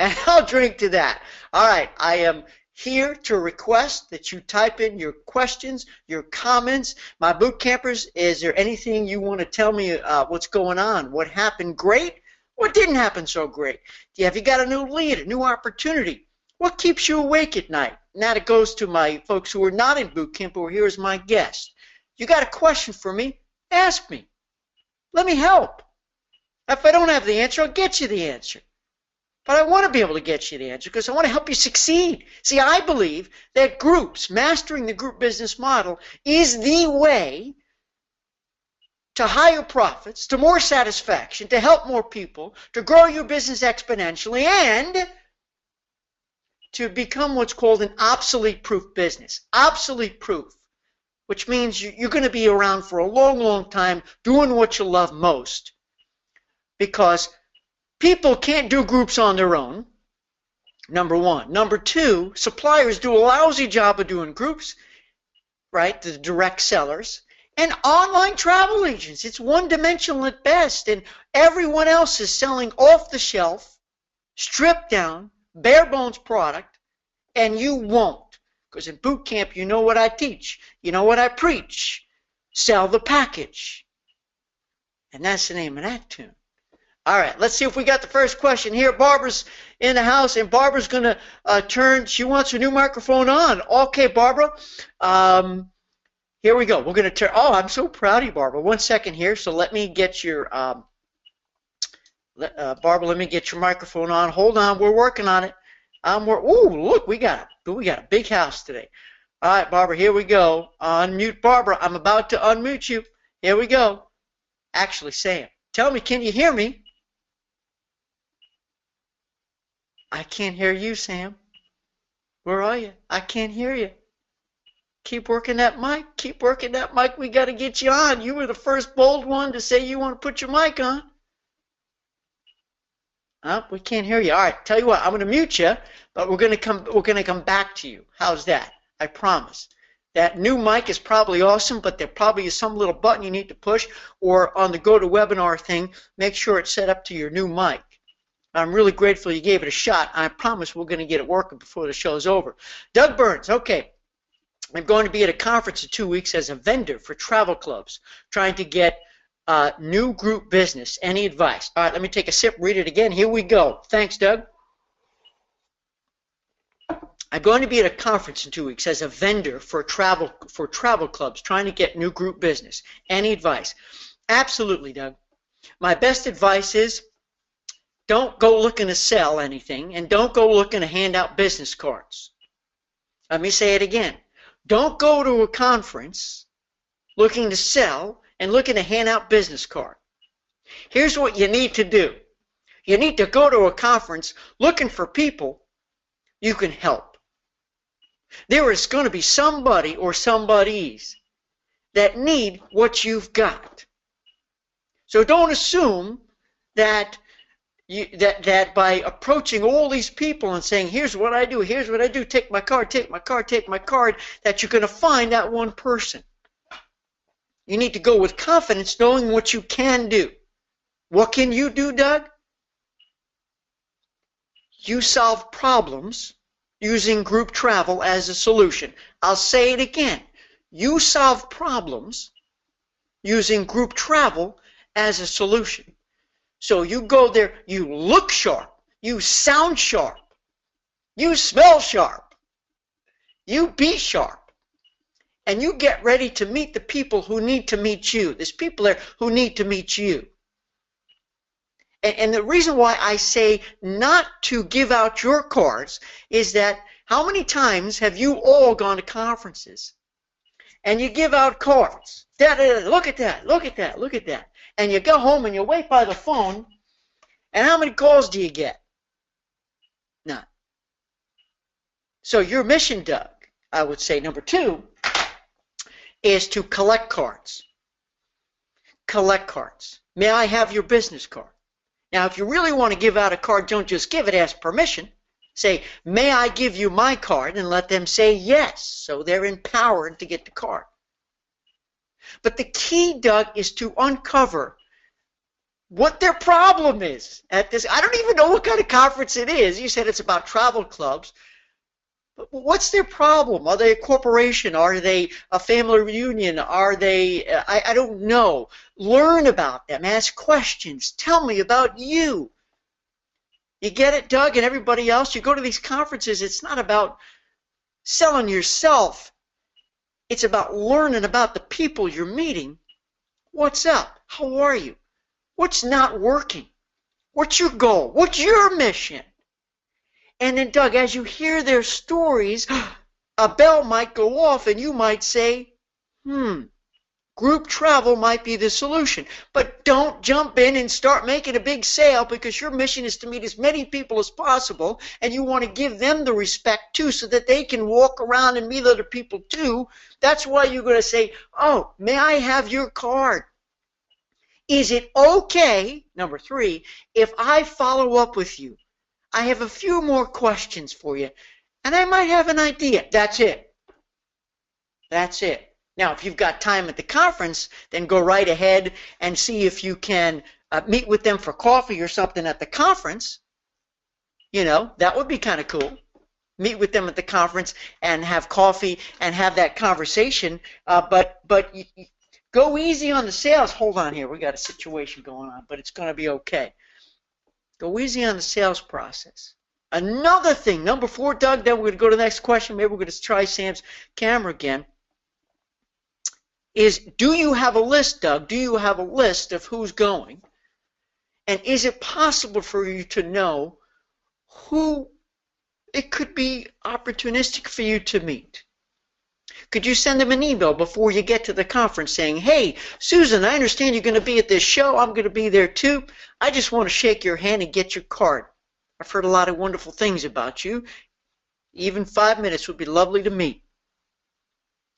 and I'll drink to that. All right, I am here to request that you type in your questions, your comments. My boot campers, is there anything you want to tell me what's going on? What happened great? What didn't happen so great? Have you got a new lead, a new opportunity? What keeps you awake at night? Now it goes to my folks who are not in boot camp who are here as my guests. You got a question for me? Ask me. Let me help. If I don't have the answer, I'll get you the answer. But I want to be able to get you the answer because I want to help you succeed. See, I believe that groups, mastering the group business model, is the way to higher profits, to more satisfaction, to help more people, to grow your business exponentially, and to become what's called an obsolete-proof business. Obsolete-proof, which means you're going to be around for a long, long time doing what you love most, because people can't do groups on their own, number one. Number two, suppliers do a lousy job of doing groups, right, the direct sellers. And online travel agents, it's one-dimensional at best, and everyone else is selling off-the-shelf, stripped-down, bare-bones product, and you won't. Because in boot camp, you know what I teach. You know what I preach. Sell the package. And that's the name of that tune. All right, let's see if we got the first question here. Barbara's in the house, and Barbara's going to turn. She wants her new microphone on. Okay, Barbara. Here we go. We're going to turn. Oh, I'm so proud of you, Barbara. 1 second here. So let me get your, Barbara, let me get your microphone on. Hold on. We're working on it. Ooh, look, we got a big house today. All right, Barbara, here we go. Unmute Barbara. I'm about to unmute you. Here we go. Actually, Sam, tell me, can you hear me? I can't hear you, Sam. Where are you? I can't hear you. Keep working that mic. Keep working that mic. We got to get you on. You were the first bold one to say you want to put your mic on. Oh, we can't hear you. All right, tell you what, I'm going to mute you, but we're going to come back to you. How's that? I promise. That new mic is probably awesome, but there probably is some little button you need to push, or on the GoToWebinar thing, make sure it's set up to your new mic. I'm really grateful you gave it a shot. I promise we're going to get it working before the show's over. Doug Burns, okay. I'm going to be at a conference in 2 weeks as a vendor for travel clubs, trying to get new group business. Any advice? All right, let me take a sip, read it again. Here we go. Thanks, Doug. I'm going to be at a conference in 2 weeks as a vendor for travel clubs, trying to get new group business. Any advice? Absolutely, Doug. My best advice is don't go looking to sell anything, and don't go looking to hand out business cards. Let me say it again. Don't go to a conference looking to sell and looking to hand out business cards. Here's what you need to do. You need to go to a conference looking for people you can help. There is going to be somebody or somebodies that need what you've got. So don't assume that that by approaching all these people and saying, here's what I do, take my card, that you're going to find that one person. You need to go with confidence, knowing what you can do. What can you do, Doug? You solve problems using group travel as a solution. I'll say it again. You solve problems using group travel as a solution. So you go there, you look sharp, you sound sharp, you smell sharp, you be sharp, and you get ready to meet the people who need to meet you. There's people there who need to meet you. And the reason why I say not to give out your cards is that how many times have you all gone to conferences and you give out cards? Look at that, look at that, look at that. And you go home and you wait by the phone, and how many calls do you get? None. So your mission, Doug, I would say, number 2, is to collect cards. Collect cards. May I have your business card? Now, if you really want to give out a card, don't just give it, ask permission. Say, may I give you my card, and let them say yes, so they're empowered to get the card. But the key, Doug, is to uncover what their problem is at this. I don't even know what kind of conference it is. You said it's about travel clubs. But what's their problem? Are they a corporation? Are they a family reunion? Are they, I don't know. Learn about them. Ask questions. Tell me about you. You get it, Doug, and everybody else? You go to these conferences, it's not about selling yourself. It's about learning about the people you're meeting. What's up? How are you? What's not working? What's your goal? What's your mission? And then, Doug, as you hear their stories, a bell might go off and you might say, group travel might be the solution. But don't jump in and start making a big sale, because your mission is to meet as many people as possible, and you want to give them the respect too so that they can walk around and meet other people too. That's why you're going to say, oh, may I have your card? Is it okay, number 3, if I follow up with you? I have a few more questions for you, and I might have an idea. That's it. That's it. Now, if you've got time at the conference, then go right ahead and see if you can meet with them for coffee or something at the conference. You know, that would be kind of cool. Meet with them at the conference and have coffee and have that conversation. But go easy on the sales. Hold on here. We got a situation going on, but it's going to be okay. Go easy on the sales process. Another thing, number 4, Doug, then we're going to go to the next question. Maybe we're going to try Sam's camera again. Is, do you have a list, Doug? Do you have a list of who's going? And is it possible for you to know who it could be opportunistic for you to meet? Could you send them an email before you get to the conference saying, hey, Susan, I understand you're going to be at this show. I'm going to be there too. I just want to shake your hand and get your card. I've heard a lot of wonderful things about you. Even 5 minutes would be lovely to meet.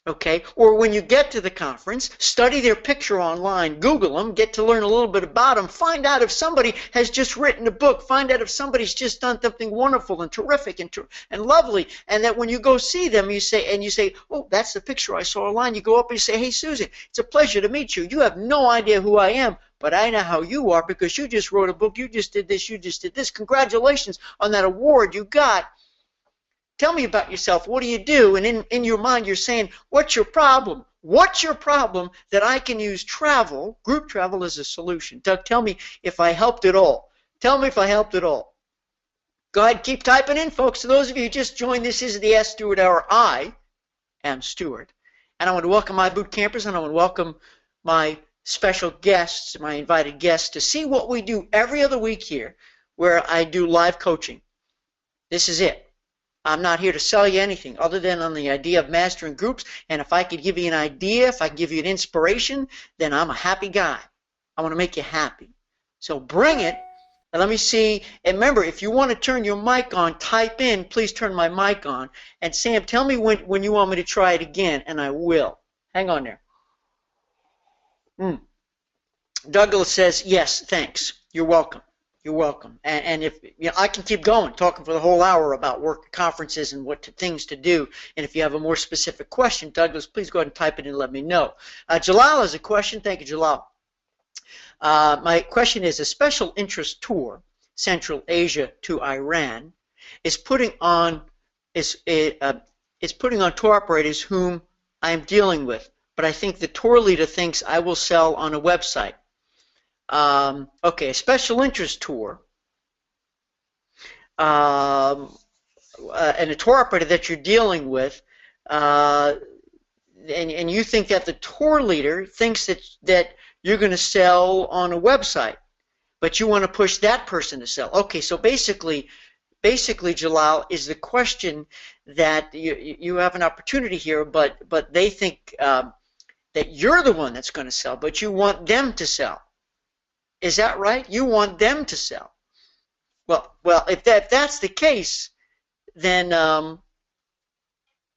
Okay? Or when you get to the conference, study their picture online, Google them, get to learn a little bit about them, find out if somebody has just written a book, find out if somebody's just done something wonderful and terrific and lovely, and that when you go see them, you say, oh, that's the picture I saw online. You go up and you say, hey, Susan, it's a pleasure to meet you. You have no idea who I am, but I know how you are because you just wrote a book, you just did this, you just did this. Congratulations on that award you got. Tell me about yourself. What do you do? And in your mind, you're saying, what's your problem? What's your problem that I can use travel, group travel, as a solution? Doug, tell me if I helped at all. Tell me if I helped at all. Go ahead, keep typing in, folks. To those of you who just joined, this is the Ask Stuart Hour. I am Stuart. And I want to welcome my boot campers, and I want to welcome my special guests, my invited guests, to see what we do every other week here, where I do live coaching. This is it. I'm not here to sell you anything other than on the idea of mastering groups. And if I could give you an idea, if I can give you an inspiration, then I'm a happy guy. I want to make you happy. So bring it. And let me see. And remember, if you want to turn your mic on, type in, please turn my mic on. And Sam, tell me when you want me to try it again, and I will. Hang on there. Douglas says, yes, thanks. You're welcome. You're welcome. And if you know, I can keep going, talking for the whole hour about work conferences and things to do. And if you have a more specific question, Douglas, please go ahead and type it and let me know. Jalal has a question. Thank you, Jalal. My question is: a special interest tour, Central Asia to Iran, is putting on tour operators whom I am dealing with, but I think the tour leader thinks I will sell on a website. Okay, a special interest tour, and a tour operator that you're dealing with, and you think that the tour leader thinks that you're going to sell on a website, but you want to push that person to sell. Okay, so basically, Jalal, is the question that you have an opportunity here, but they think that you're the one that's going to sell, but you want them to sell. Is that right? You want them to sell. Well, if that's the case, then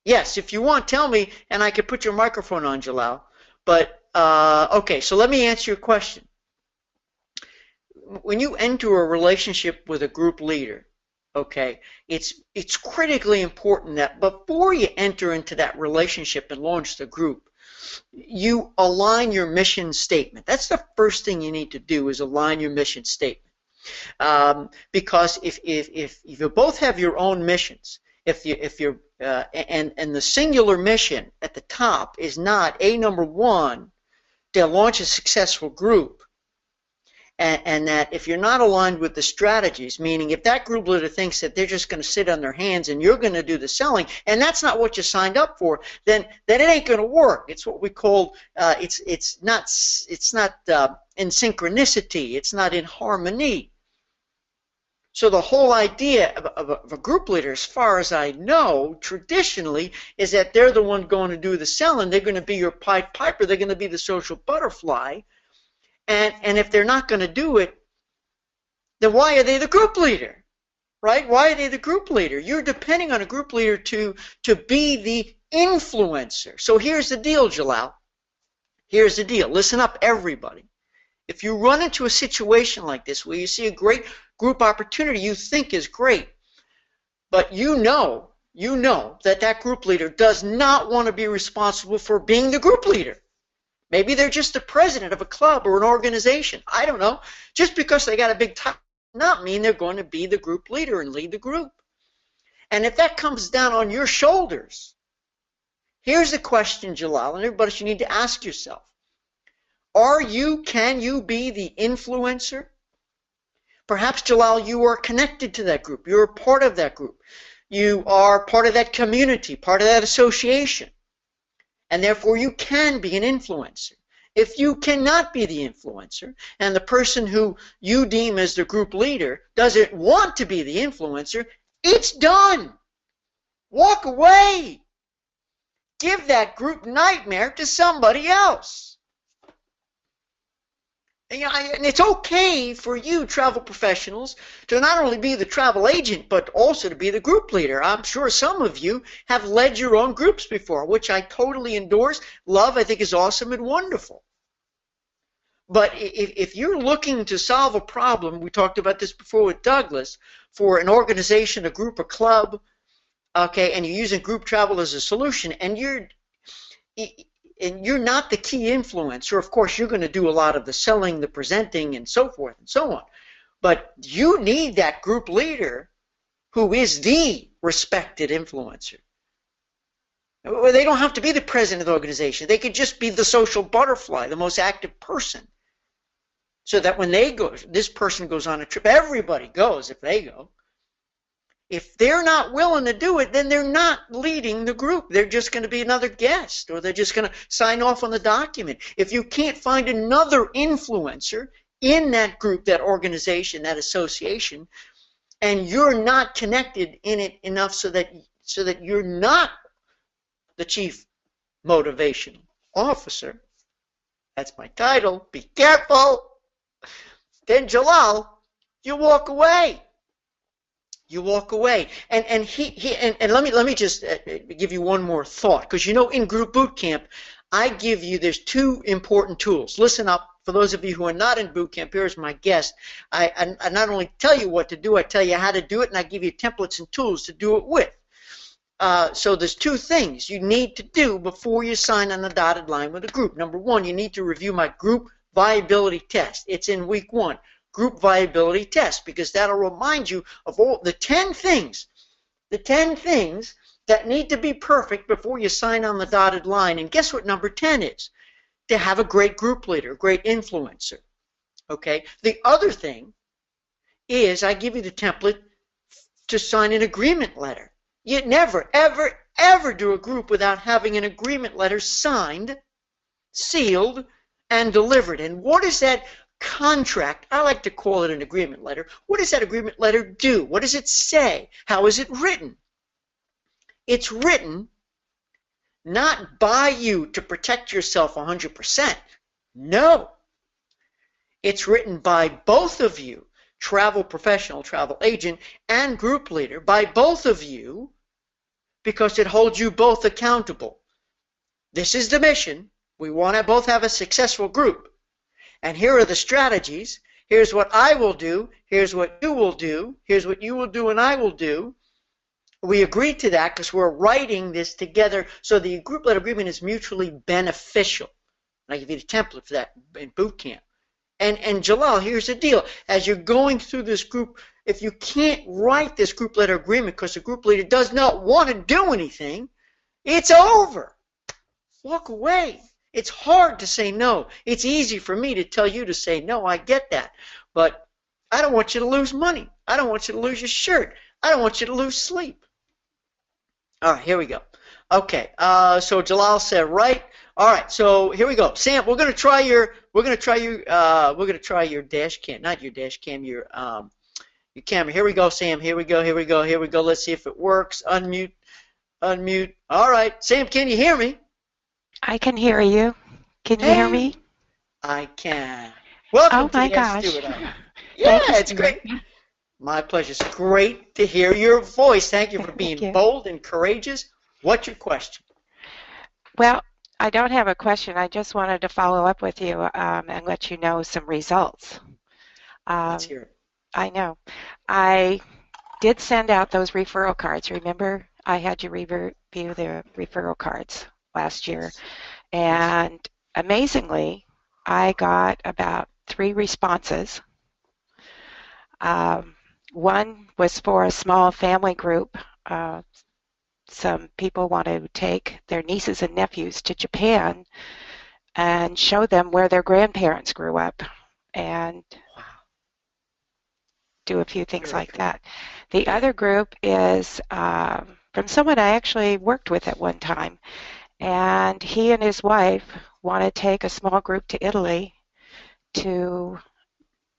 yes, if you want, tell me, and I could put your microphone on, Jalal. But okay, so let me answer your question. When you enter a relationship with a group leader, okay, it's critically important that before you enter into that relationship and launch the group, you align your mission statement. That's the first thing you need to do, is align your mission statement. Because if you both have your own missions, and the singular mission at the top is not number one, to launch a successful group, and that if you're not aligned with the strategies, meaning if that group leader thinks that they're just going to sit on their hands and you're going to do the selling, and that's not what you signed up for, then it ain't going to work. It's what we call it's not in synchronicity. It's not in harmony. So the whole idea of a group leader, as far as I know, traditionally, is that they're the one going to do the selling. They're going to be your Pied Piper. They're going to be the social butterfly. And if they're not going to do it, then why are they the group leader? Right? Why are they the group leader? You're depending on a group leader to be the influencer. So here's the deal, Jalal. Here's the deal. Listen up, everybody. If you run into a situation like this where you see a great group opportunity you think is great, but you know that group leader does not want to be responsible for being the group leader. Maybe they're just the president of a club or an organization. I don't know. Just because they got a big title does not mean they're going to be the group leader and lead the group. And if that comes down on your shoulders, here's the question, Jalal, and everybody should need to ask yourself. Can you be the influencer? Perhaps, Jalal, you are connected to that group. You're a part of that group. You are part of that community, part of that association. And therefore, you can be an influencer. If you cannot be the influencer, and the person who you deem as the group leader doesn't want to be the influencer, it's done. Walk away. Give that group nightmare to somebody else. And it's okay for you travel professionals to not only be the travel agent, but also to be the group leader. I'm sure some of you have led your own groups before, which I totally endorse, love, I think is awesome and wonderful. But if you're looking to solve a problem, we talked about this before with Douglas, for an organization, a group, a club, okay, and you're using group travel as a solution, and you're not the key influencer, of course, you're going to do a lot of the selling, the presenting, and so forth and so on. But you need that group leader who is the respected influencer. They don't have to be the president of the organization. They could just be the social butterfly, the most active person. So that when this person goes on a trip, everybody goes if they go. If they're not willing to do it, then they're not leading the group. They're just going to be another guest, or they're just going to sign off on the document. If you can't find another influencer in that group, that organization, that association, and you're not connected in it enough so that you're not the chief motivational officer, that's my title, be careful, then Jalal, you walk away. You walk away, and let me just give you one more thought, because in group boot camp, there's two important tools. Listen up, for those of you who are not in boot camp, here's my guest. I not only tell you what to do, I tell you how to do it, and I give you templates and tools to do it with. So there's two things you need to do before you sign on the dotted line with a group. Number one, you need to review my group viability test. It's in week 1. Group viability test, because that'll remind you of all the 10 things that need to be perfect before you sign on the dotted line. And guess what number 10 is? To have a great group leader, great influencer. Okay? The other thing is I give you the template to sign an agreement letter. You never, ever, ever do a group without having an agreement letter signed, sealed, and delivered. And what is that contract? I like to call it an agreement letter. What does that agreement letter do? What does it say? How is it written? It's written not by you to protect yourself 100%. No. It's written by both of you, travel professional, travel agent, and group leader, by both of you, because it holds you both accountable. This is the mission. We want to both have a successful group. And here are the strategies. Here's what I will do. Here's what you will do. Here's what you will do and I will do. We agreed to that because we're writing this together, so the group letter agreement is mutually beneficial. And I give you the template for that in boot camp. And Jalal, here's the deal. As you're going through this group, if you can't write this group letter agreement because the group leader does not want to do anything, it's over. Walk away. It's hard to say no. It's easy for me to tell you to say no. I get that. But I don't want you to lose money. I don't want you to lose your shirt. I don't want you to lose sleep. All right, here we go. Okay, so Jalal said right. All right, so here we go. Sam, we're gonna try your dash cam, not your dash cam, your camera. Here we go, Sam. Here we go. Let's see if it works. Unmute. All right, Sam, can you hear me? I can hear you. Can you hear me? I can. Welcome to the Ask Stuart Hour. Yeah, it's great. My pleasure. It's great to hear your voice. Thank you for being bold and courageous. What's your question? Well, I don't have a question. I just wanted to follow up with you and let you know some results. Let's hear it. I know. I did send out those referral cards. Remember, I had you review the referral cards last year. And amazingly, I got about 3 responses. One was for a small family group. Some people want to take their nieces and nephews to Japan and show them where their grandparents grew up and do a few things like that. The other group is from someone I actually worked with at one time, and he and his wife want to take a small group to Italy to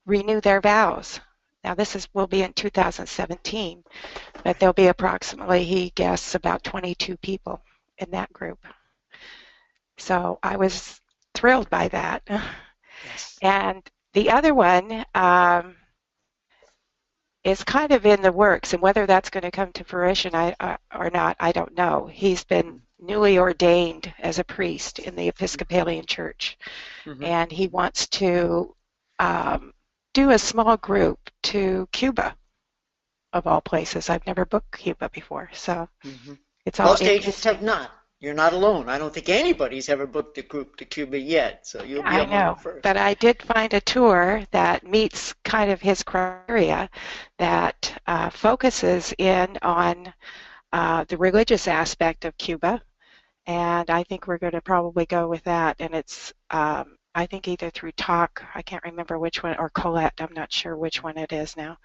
renew their vows. Now this will be in 2017, but there'll be approximately, he guesses, about 22 people in that group. So I was thrilled by that. Yes. And the other one is kind of in the works, and whether that's going to come to fruition or not, I don't know. He's been newly ordained as a priest in the Episcopalian Church, and he wants to do a small group to Cuba, of all places. I've never booked Cuba before, so it's all most agents have not. You're not alone. I don't think anybody's ever booked a group to Cuba yet, so you'll be among the first. But I did find a tour that meets kind of his criteria, that focuses in on the religious aspect of Cuba, and I think we're going to probably go with that. And it's I think either through Talk, I can't remember which one, or Colette, I'm not sure which one it is now.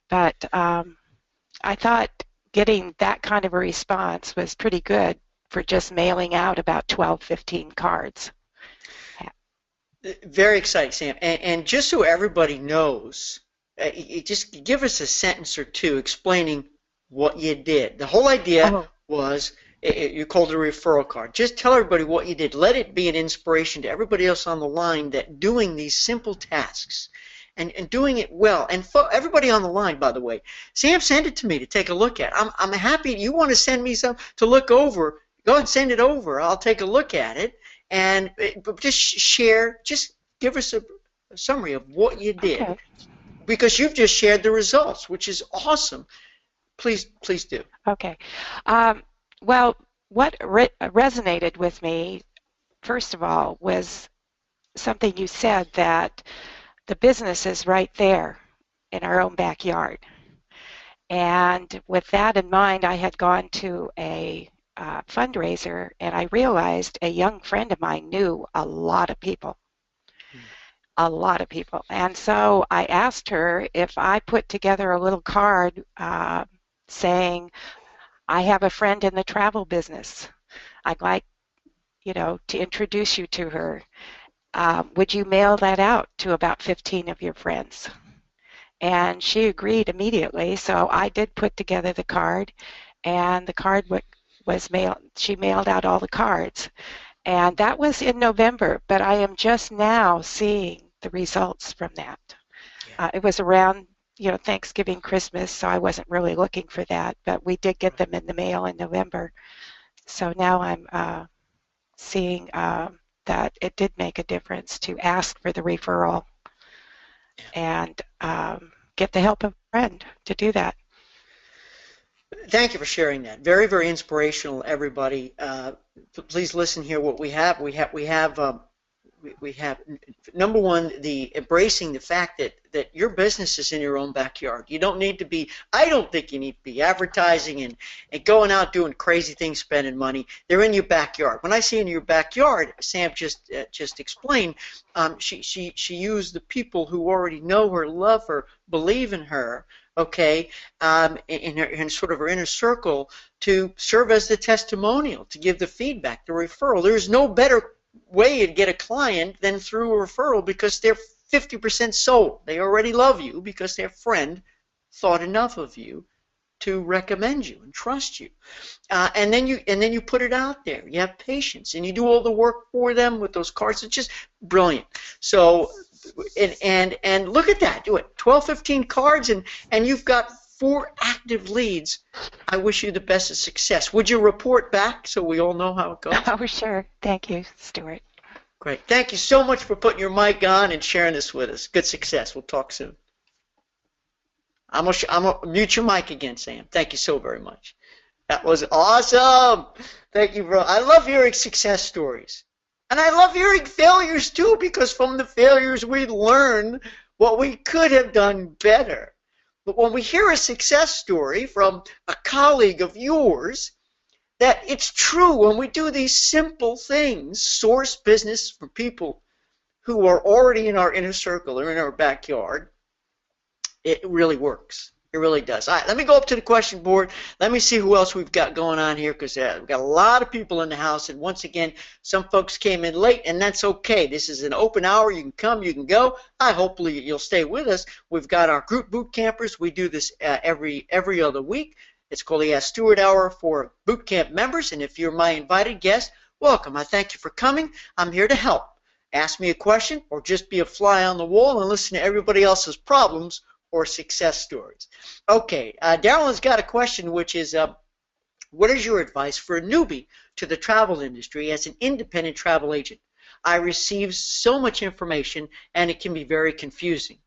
But I thought getting that kind of a response was pretty good for just mailing out about 12, 15 cards. Very exciting, Sam. And just so everybody knows, just give us a sentence or two explaining what you did. The whole idea was, you called it a referral card. Just tell everybody what you did. Let it be an inspiration to everybody else on the line that doing these simple tasks and doing it well. And everybody on the line, by the way, Sam, send it to me to take a look at. I'm happy. You want to send me some to look over, go ahead and send it over. I'll take a look at it. And just share, just give us a summary of what you did. Because you've just shared the results, which is awesome. Please do. Okay. Well, what resonated with me, first of all, was something you said, that the business is right there in our own backyard. And with that in mind, I had gone to a fundraiser, and I realized a young friend of mine knew a lot of people. A lot of people. And so I asked her if I put together a little card saying, I have a friend in the travel business. I'd like, to introduce you to her. Would you mail that out to about 15 of your friends? And she agreed immediately. So I did put together the card, and the card was mailed. She mailed out all the cards. And that was in November, but I am just now seeing the results from that. It was around Thanksgiving, Christmas, so I wasn't really looking for that, but we did get them in the mail in November. So now I'm seeing that it did make a difference to ask for the referral and get the help of a friend to do that. Thank you for sharing that. Very, very inspirational, everybody. Please listen here. What we have number one, the embracing the fact that your business is in your own backyard. You don't need to be, I don't think you need to be advertising and going out doing crazy things, spending money. They're in your backyard. When I say in your backyard, Sam just explained, she used the people who already know her, love her, believe in her, okay, in sort of her inner circle, to serve as the testimonial, to give the feedback, the referral. There's no better way to get a client than through a referral, because they're 50% sold. They already love you because their friend thought enough of you to recommend you and trust you. And then you put it out there. You have patience, and you do all the work for them with those cards. It's just brilliant. So, and look at that. Do it. 12, 15 cards, and you've got 4 active leads. I wish you the best of success. Would you report back so we all know how it goes? Oh, sure. Thank you, Stuart. Great. Thank you so much for putting your mic on and sharing this with us. Good success. We'll talk soon. I'm gonna mute your mic again, Sam. Thank you so very much. That was awesome. Thank you, bro. I love hearing success stories. And I love hearing failures too, because from the failures we learn what we could have done better. But when we hear a success story from a colleague of yours, that it's true when we do these simple things, source business from people who are already in our inner circle or in our backyard, it really works. It really does. All right, let me go up to the question board. Let me see who else we've got going on here, because we've got a lot of people in the house. And once again, some folks came in late, and that's okay. This is an open hour. You can come, you can go. Hopefully you'll stay with us. We've got our group boot campers. We do this every other week. It's called the Ask Stuart Hour for boot camp members. And if you're my invited guest, welcome. I thank you for coming. I'm here to help. Ask me a question, or just be a fly on the wall and listen to everybody else's problems or success stories. Okay, Daryl's got a question, which is, what is your advice for a newbie to the travel industry as an independent travel agent? I receive so much information, and it can be very confusing.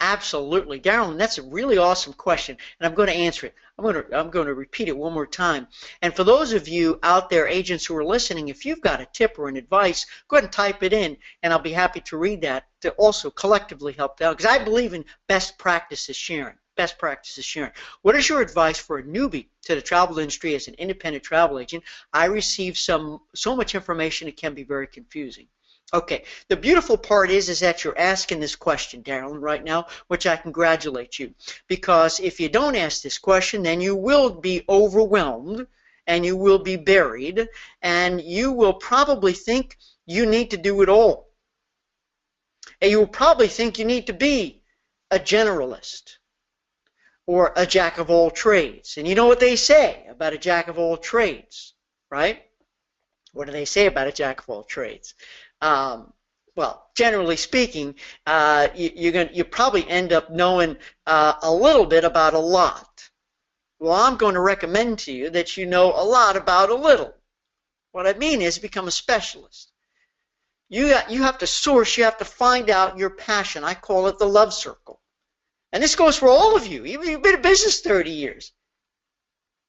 Absolutely, Darylyn, that's a really awesome question, and I'm going to answer it. I'm going to repeat it one more time. And for those of you out there, agents who are listening, if you've got a tip or an advice, go ahead and type it in, and I'll be happy to read that to also collectively help out, because I believe in best practices sharing. Best practices sharing. What is your advice for a newbie to the travel industry as an independent travel agent? I receive so much information, it can be very confusing. Okay, the beautiful part is that you're asking this question, Darylyn, right now, which I congratulate you. Because if you don't ask this question, then you will be overwhelmed, and you will be buried, and you will probably think you need to do it all. And you will probably think you need to be a generalist or a jack of all trades. And you know what they say about a jack of all trades, right? What do they say about a jack of all trades? Well, generally speaking, you probably end up knowing a little bit about a lot. Well, I'm going to recommend to you that you know a lot about a little. What I mean is become a specialist. You have to source, you have to find out your passion. I call it the love circle. And this goes for all of you. You've been in business 30 years.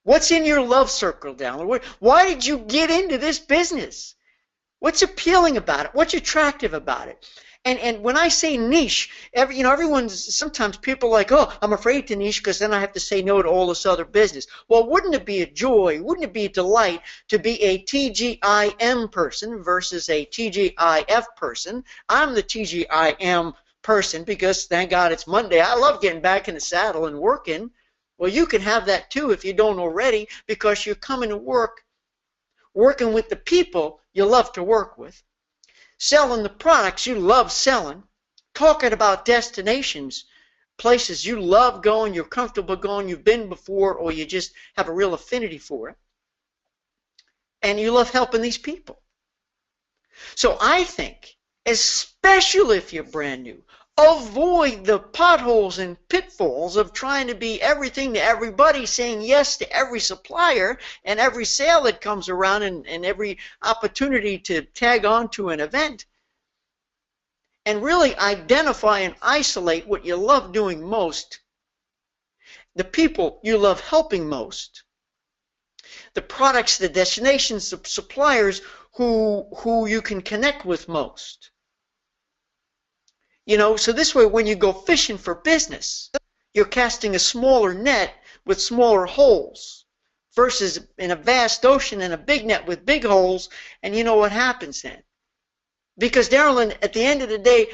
What's in your love circle, Darylyn? Why did you get into this business? What's appealing about it? What's attractive about it? And when I say niche, sometimes people are like, oh, I'm afraid to niche because then I have to say no to all this other business. Well, wouldn't it be a joy, wouldn't it be a delight to be a TGIM person versus a TGIF person? I'm the TGIM person because, thank God, it's Monday. I love getting back in the saddle and working. Well, you can have that too if you don't already, because you're coming to work, working with the people you love to work with, selling the products you love selling, talking about destinations, places you love going, you're comfortable going, you've been before, or you just have a real affinity for it, and you love helping these people. So I think, especially if you're brand new, avoid the potholes and pitfalls of trying to be everything to everybody, saying yes to every supplier and every sale that comes around, and every opportunity to tag on to an event. And really identify and isolate what you love doing most, the people you love helping most, the products, the destinations, the suppliers who you can connect with most. You know, so this way when you go fishing for business, you're casting a smaller net with smaller holes versus in a vast ocean and a big net with big holes, and you know what happens then. Because, Darylyn, at the end of the day,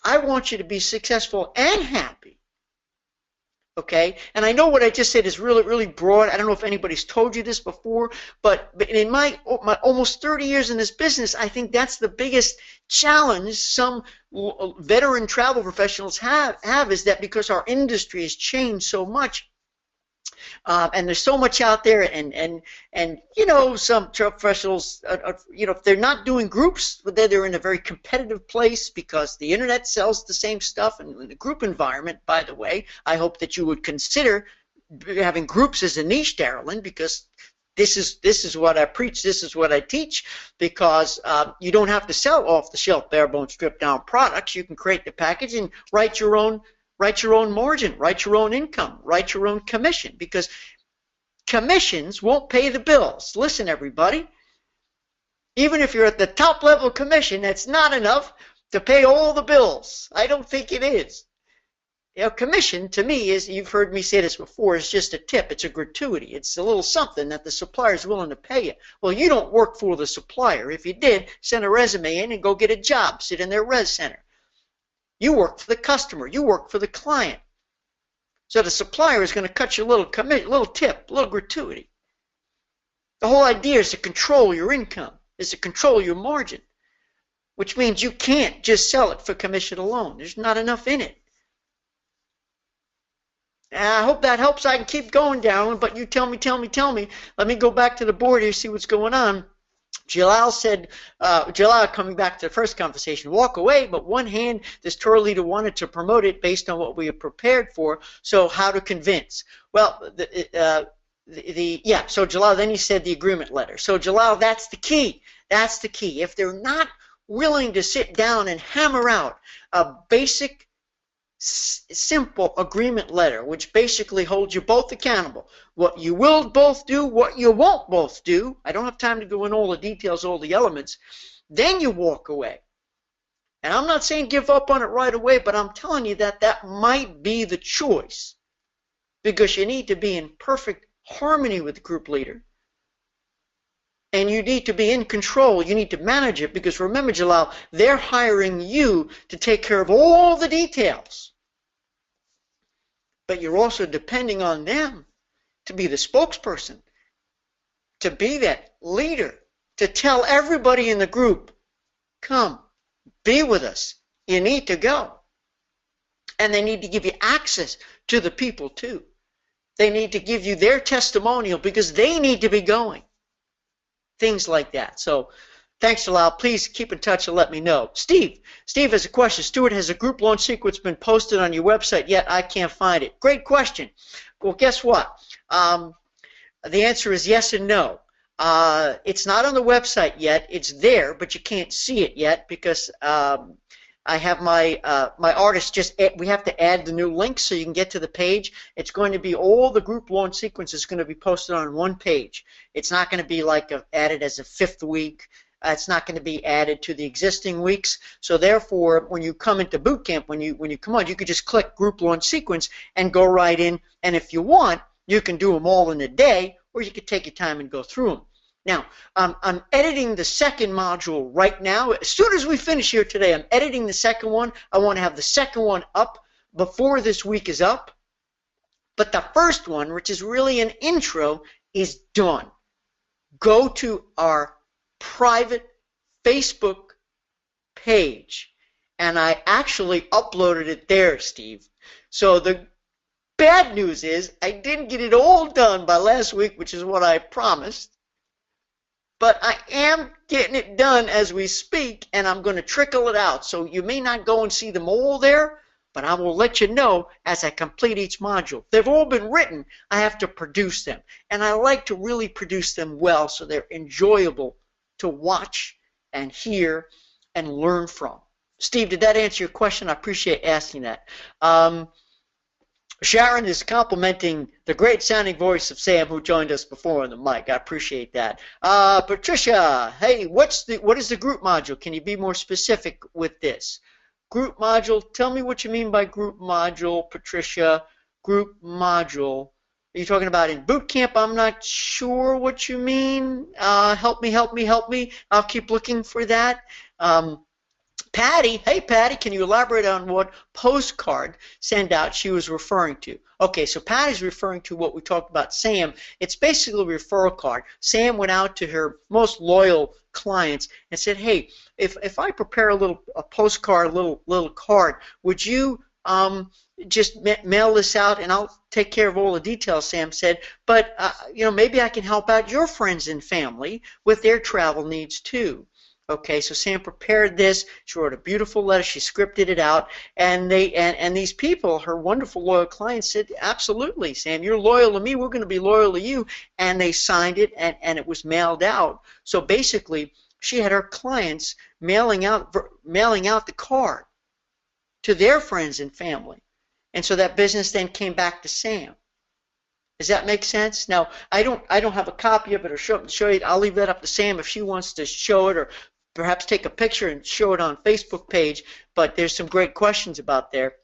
I want you to be successful and happy. Okay? And I know what I just said is really, really broad. I don't know if anybody's told you this before, but in my almost 30 years in this business, I think that's the biggest challenge some veteran travel professionals have is that because our industry has changed so much, and there's so much out there, and you know, some professionals, you know, if they're not doing groups, they're in a very competitive place because the internet sells the same stuff. And in the group environment, by the way, I hope that you would consider having groups as a niche, Darylyn, because this is what I preach, this is what I teach, because you don't have to sell off-the-shelf, bare-bones, stripped-down products. You can create the package and write your own margin, write your own income, write your own commission, because commissions won't pay the bills. Listen, everybody, even if you're at the top level commission, that's not enough to pay all the bills. I don't think it is. You know, commission to me is, you've heard me say this before, is just a tip. It's a gratuity. It's a little something that the supplier is willing to pay you. Well, you don't work for the supplier. If you did, send a resume in and go get a job. Sit in their res center. You work for the customer. You work for the client. So the supplier is going to cut you a little commission, a little tip, a little gratuity. The whole idea is to control your income, is to control your margin, which means you can't just sell it for commission alone. There's not enough in it. And I hope that helps. I can keep going down, but you tell me. Let me go back to the board here, see what's going on. Jalal said, Jalal, coming back to the first conversation, walk away, but one hand, this tour leader wanted to promote it based on what we have prepared for, so how to convince? Well, so Jalal, then he said the agreement letter. So Jalal, that's the key. That's the key. If they're not willing to sit down and hammer out a basic, simple agreement letter, which basically holds you both accountable, what you will both do, what you won't both do. I don't have time to go in all the details, all the elements. Then you walk away. And I'm not saying give up on it right away, but I'm telling you that that might be the choice, because you need to be in perfect harmony with the group leader, and you need to be in control. You need to manage it, because remember, Jalal, they're hiring you to take care of all the details. But you're also depending on them to be the spokesperson, to be that leader, to tell everybody in the group, come, be with us. You need to go. And they need to give you access to the people too. They need to give you their testimonial, because they need to be going. Things like that. So thanks, Jalal. Please keep in touch and let me know. Steve has a question. Stuart, has a group launch sequence been posted on your website yet? I can't find it. Great question. Well, guess what? The answer is yes and no. It's not on the website yet. It's there, but you can't see it yet, because I have my artist we have to add the new link so you can get to the page. It's going to be all the group launch sequences going to be posted on one page. It's not going to be like added as a fifth week. It's not going to be added to the existing weeks. So therefore, when you come into boot camp, when you come on, you could just click group launch sequence and go right in. And if you want, you can do them all in a day, or you could take your time and go through them. Now, I'm editing the second module right now. As soon as we finish here today, I'm editing the second one. I want to have the second one up before this week is up. But the first one, which is really an intro, is done. Go to our private Facebook page. And I actually uploaded it there, Steve. So the bad news is I didn't get it all done by last week, which is what I promised. But I am getting it done as we speak, and I'm going to trickle it out. So you may not go and see them all there, but I will let you know as I complete each module. They've all been written. I have to produce them. And I like to really produce them well so they're enjoyable to watch and hear and learn from. Steve, did that answer your question? I appreciate asking that. Sharon is complimenting the great sounding voice of Sam, who joined us before on the mic. I appreciate that. Patricia, hey, what is the group module? Can you be more specific with this? Group module, tell me what you mean by group module, Patricia. Group module. Are you talking about in boot camp? I'm not sure what you mean. Help me, help me, help me. I'll keep looking for that. Patty, hey Patty, can you elaborate on what postcard send out she was referring to? Okay, so Patty's referring to what we talked about, Sam. It's basically a referral card. Sam went out to her most loyal clients and said, hey, if I prepare a postcard, a little card, would you just mail this out and I'll take care of all the details, Sam said, but maybe I can help out your friends and family with their travel needs too. Okay, so Sam prepared this. She wrote a beautiful letter. She scripted it out, and these people, her wonderful loyal clients, said, "Absolutely, Sam, you're loyal to me. We're going to be loyal to you." And they signed it, and it was mailed out. So basically, she had her clients mailing out the card to their friends and family, and so that business then came back to Sam. Does that make sense? Now, I don't have a copy of it or show you. I'll leave that up to Sam if she wants to show it, or perhaps take a picture and show it on Facebook page, but there's some great questions about there.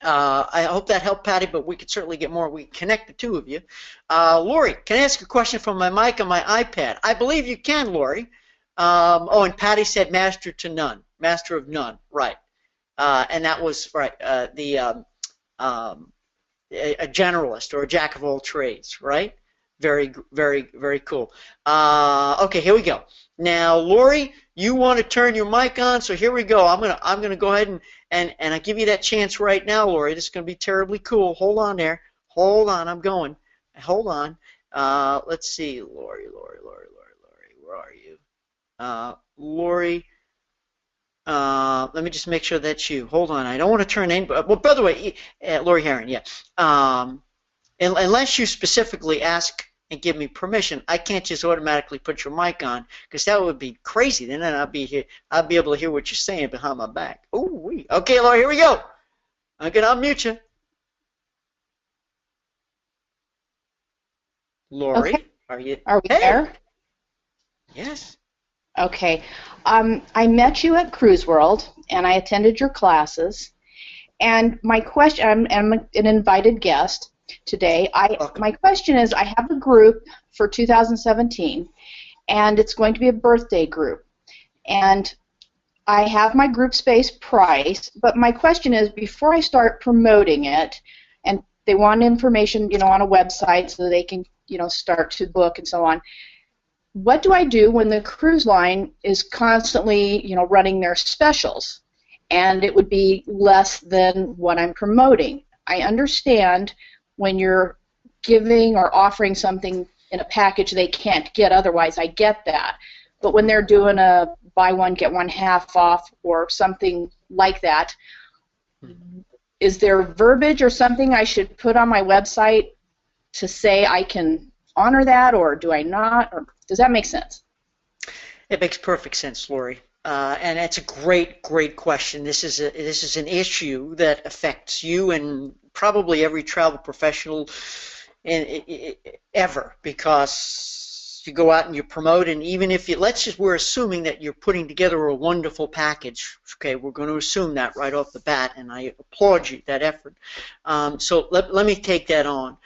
I hope that helped, Patty, but we could certainly get more. We can connect the two of you. Lori, can I ask a question from my mic on my iPad? I believe you can, Lori. And Patty said master to none, master of none, right. And that was, right, a generalist or a jack of all trades, right? Very, very, very cool. Okay, here we go. Now, Lori, you want to turn your mic on, so here we go. I'm gonna go ahead and I give you that chance right now, Lori. This is gonna be terribly cool. Hold on there. Hold on. I'm going. Hold on. Let's see, Lori, where are you? Lori. Let me just make sure that's you. Hold on. I don't want to turn in. Well, by the way, Lori Heron, yeah. Unless you specifically ask and give me permission, I can't just automatically put your mic on, because that would be crazy. Then I'll be able to hear what you're saying behind my back. Ooh, okay, Lori, here we go. I'm gonna unmute you. Lori, okay. Are we there? Yes. Okay. I met you at Cruise World, and I attended your classes. And my question, I'm an invited guest today. My question is, I have a group for 2017, and it's going to be a birthday group. And I have my group space price, but my question is, before I start promoting it, and they want information, on a website so they can, start to book and so on, what do I do when the cruise line is constantly, running their specials, and it would be less than what I'm promoting? I understand when you're giving or offering something in a package they can't get otherwise, I get that. But when they're doing a buy one, get one half off or something like that, is there verbiage or something I should put on my website to say I can honor that, or do I not? Or does that make sense? It makes perfect sense, Lori. And it's a great, great question. This is an issue that affects you and probably every travel professional ever, because you go out and you promote, and even if we're assuming that you're putting together a wonderful package. Okay, we're going to assume that right off the bat, and I applaud you that effort. So let me take that on.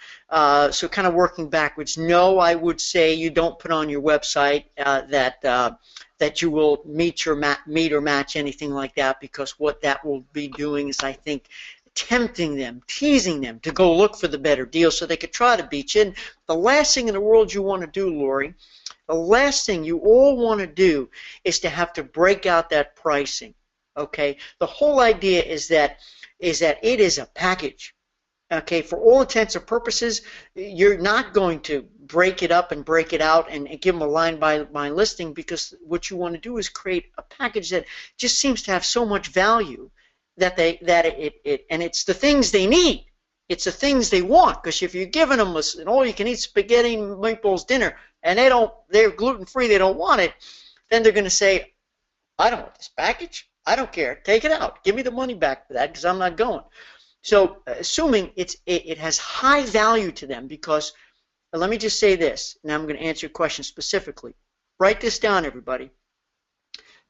So kind of working backwards. No, I would say you don't put on your website that you will meet or match anything like that, because what that will be doing is, I think, tempting them, teasing them to go look for the better deal so they could try to beat you. And the last thing in the world you want to do, Lori, the last thing you all want to do is to have to break out that pricing. Okay? The whole idea is that it is a package. Okay, for all intents and purposes, you're not going to break it up and break it out and give them a line-by-line listing, because what you want to do is create a package that just seems to have so much value that and it's the things they need. It's the things they want, because if you're giving them an all-you-can-eat spaghetti and meatballs dinner and they're gluten-free, they don't want it, then they're going to say, I don't want this package. I don't care. Take it out. Give me the money back for that, because I'm not going. So assuming it has high value to them, because let me just say this, and I'm going to answer your question specifically. Write this down, everybody.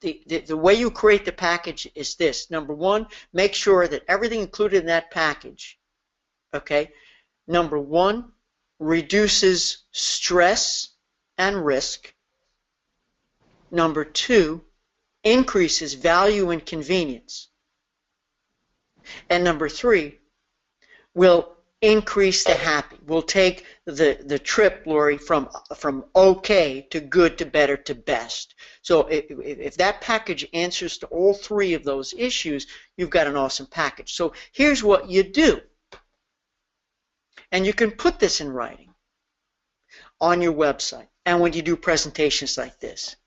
The way you create the package is this. Number one, make sure that everything included in that package, okay, number one, reduces stress and risk. Number two, increases value and convenience. And number three, will increase the happy. We'll take the trip, Lori, from okay to good to better to best. So if that package answers to all three of those issues, you've got an awesome package. So here's what you do. And you can put this in writing on your website. And when you do presentations like this,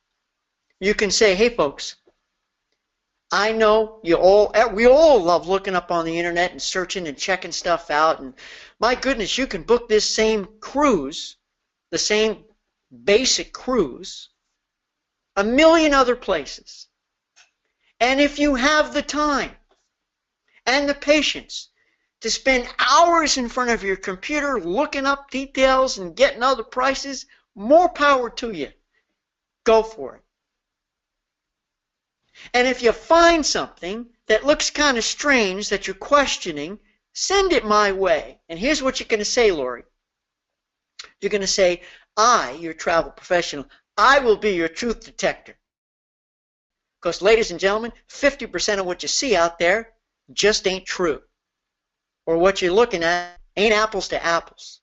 you can say, hey, folks, I know we all love looking up on the internet and searching and checking stuff out. And my goodness, you can book this same cruise, the same basic cruise, a million other places. And if you have the time and the patience to spend hours in front of your computer looking up details and getting other prices, more power to you. Go for it. And if you find something that looks kind of strange that you're questioning, send it my way. And here's what you're going to say, Lori. You're going to say, your travel professional, I will be your truth detector. Because, ladies and gentlemen, 50% of what you see out there just ain't true. Or what you're looking at ain't apples to apples.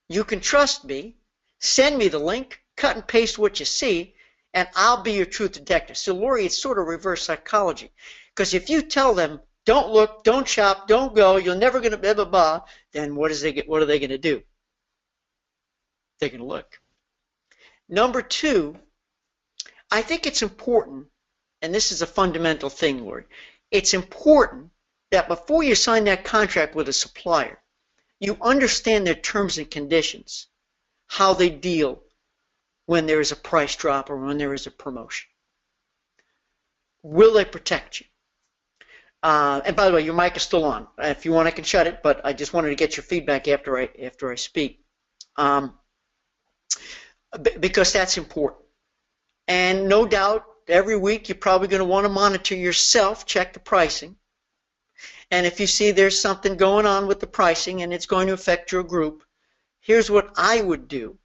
You can trust me. Send me the link, cut and paste what you see, and I'll be your truth detector. So, Lori, it's sort of reverse psychology. Because if you tell them, don't look, don't shop, don't go, you're never going to blah, blah, blah, then what are they going to do? They're going to look. Number two, I think it's important, and this is a fundamental thing, Lori, it's important that before you sign that contract with a supplier, you understand their terms and conditions, how they deal when there is a price drop or when there is a promotion. Will they protect you? And by the way, your mic is still on. If you want, I can shut it, but I just wanted to get your feedback after I speak, because that's important. And no doubt, every week you're probably going to want to monitor yourself, check the pricing. And if you see there's something going on with the pricing and it's going to affect your group, here's what I would do.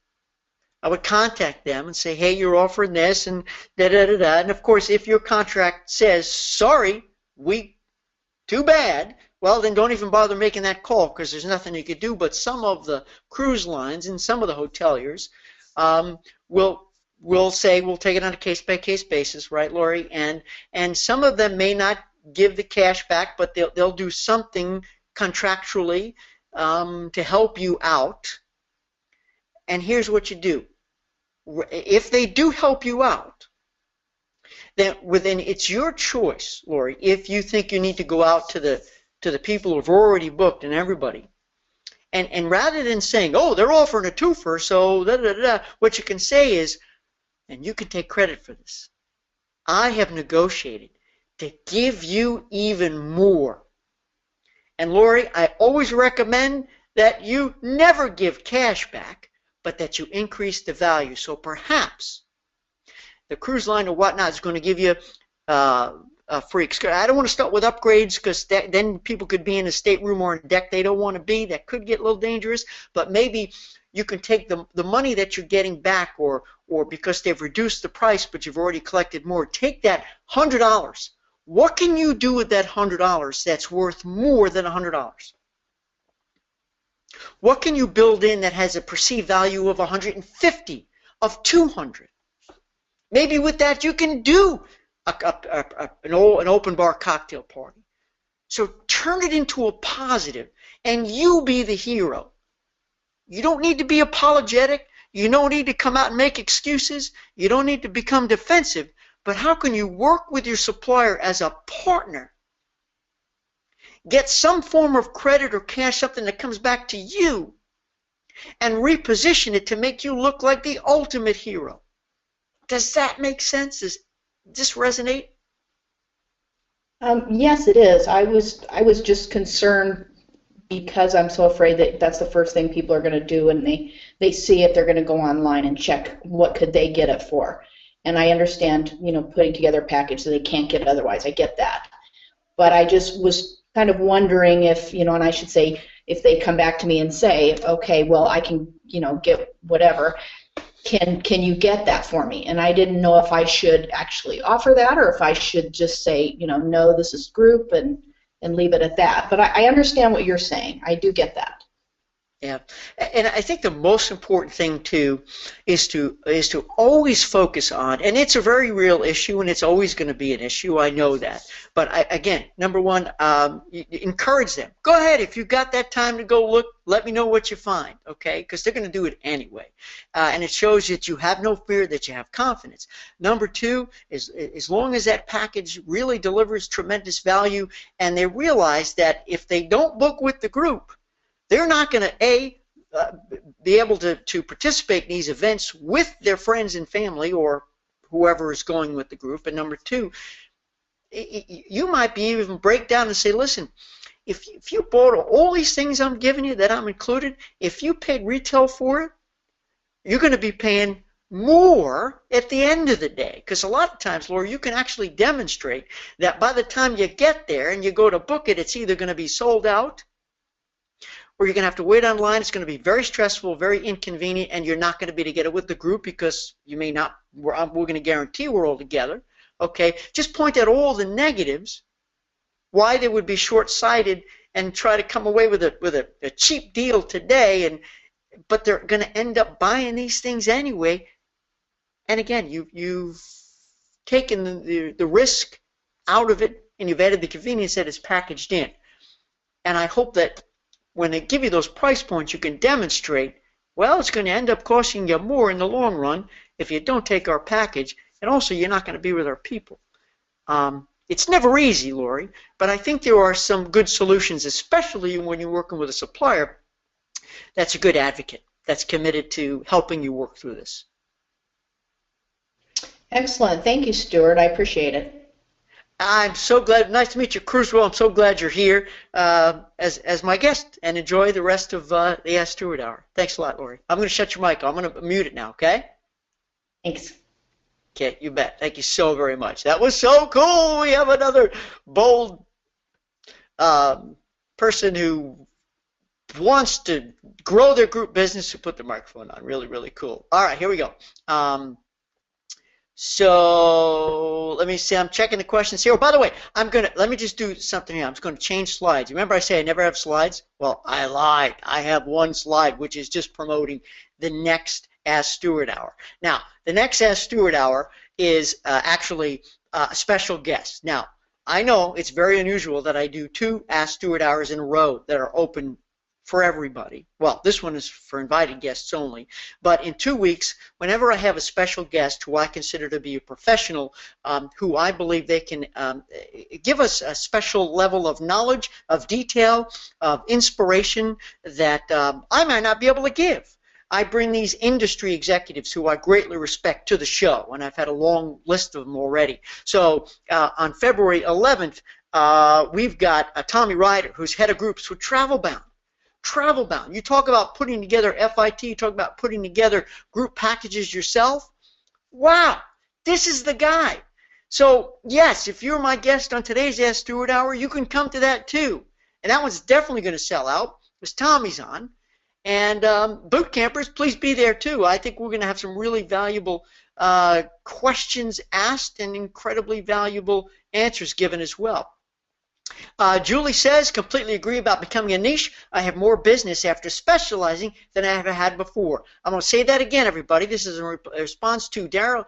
I would contact them and say, hey, you're offering this and da-da-da-da. And, of course, if your contract says, sorry, too bad, well, then don't even bother making that call because there's nothing you could do. But some of the cruise lines and some of the hoteliers will say we'll take it on a case-by-case basis, right, Lori? And some of them may not give the cash back, but they'll do something contractually to help you out. And here's what you do. If they do help you out, then it's your choice, Lori, if you think you need to go out to the people who've already booked and everybody. And rather than saying, oh, they're offering a twofer, so da-da-da-da, what you can say is, and you can take credit for this, I have negotiated to give you even more. And Lori, I always recommend that you never give cash back, but that you increase the value. So perhaps the cruise line or whatnot is going to give you a free excursion. I don't want to start with upgrades because then people could be in a stateroom or a deck they don't want to be. That could get a little dangerous, but maybe you can take the money that you're getting back or because they've reduced the price but you've already collected more, take that $100. What can you do with that $100 that's worth more than $100? What can you build in that has a perceived value of 150, of 200? Maybe with that you can do an open bar cocktail party. So turn it into a positive and you be the hero. You don't need to be apologetic. You don't need to come out and make excuses. You don't need to become defensive. But how can you work with your supplier as a partner? Get some form of credit or cash, something that comes back to you, and reposition it to make you look like the ultimate hero. Does that make sense? Does this resonate? Yes, it is. I was just concerned because I'm so afraid that that's the first thing people are going to do, and they see it, they're going to go online and check what could they get it for. And I understand, putting together a package that they can't get otherwise. I get that. But I just was kind of wondering if, and I should say, if they come back to me and say, okay, well, I can, get whatever, can you get that for me? And I didn't know if I should actually offer that or if I should just say, no, this is group and leave it at that. But I understand what you're saying. I do get that. Yeah, and I think the most important thing too is to always focus on, and it's a very real issue, and it's always going to be an issue. I know that, but again, number one, encourage them. Go ahead if you've got that time to go look. Let me know what you find, okay? Because they're going to do it anyway, and it shows that you have no fear, that you have confidence. Number two is as long as that package really delivers tremendous value, and they realize that if they don't book with the group, they're not going to, be able to participate in these events with their friends and family or whoever is going with the group. And number two, you might be even break down and say, listen, if you bought all these things I'm giving you that I'm included, if you paid retail for it, you're going to be paying more at the end of the day. Because a lot of times, Laura, you can actually demonstrate that by the time you get there and you go to book it, it's either going to be sold out, or you're going to have to wait online. It's going to be very stressful, very inconvenient, and you're not going to be able to get it with the group because you may not, we're going to guarantee we're all together. Okay, just point out all the negatives, why they would be short-sighted, and try to come away with a cheap deal today, but they're going to end up buying these things anyway. And again, you've taken the risk out of it, and you've added the convenience that is packaged in. And I hope that when they give you those price points, you can demonstrate, well, it's going to end up costing you more in the long run if you don't take our package, and also you're not going to be with our people. It's never easy, Lori, but I think there are some good solutions, especially when you're working with a supplier that's a good advocate, that's committed to helping you work through this. Excellent. Thank you, Stuart. I appreciate it. I'm so glad. Nice to meet you, Cruisewell. I'm so glad you're here as my guest, and enjoy the rest of the Ask Stuart Hour. Thanks a lot, Lori. I'm going to shut your mic. I'm going to mute it now, okay? Thanks. Okay, you bet. Thank you so very much. That was so cool. We have another bold person who wants to grow their group business who put the microphone on. Really, really cool. All right, here we go. So let me see. I'm checking the questions here. Oh, by the way, let me just do something here. I'm just going to change slides. Remember I say I never have slides? Well, I lied. I have one slide, which is just promoting the next Ask Stuart Hour. Now, the next Ask Stuart Hour is actually a special guest. Now, I know it's very unusual that I do 2 Ask Stuart Hours in a row that are open for everybody. Well, this one is for invited guests only. But in 2 weeks, whenever I have a special guest who I consider to be a professional, who I believe they can give us a special level of knowledge, of detail, of inspiration that I might not be able to give. I bring these industry executives who I greatly respect to the show, and I've had a long list of them already. So on February 11th, we've got Tommy Ryder, who's head of groups with TravelBound. TravelBound. You talk about putting together FIT, you talk about putting together group packages yourself. Wow, this is the guy. So, yes, if you're my guest on today's Ask Stuart Hour, you can come to that too. And that one's definitely going to sell out because Tommy's on. And boot campers, please be there too. I think we're going to have some really valuable questions asked and incredibly valuable answers given as well. Julie says, completely agree about becoming a niche. I have more business after specializing than I ever had before. I'm going to say that again, everybody. This is a response to Daryl,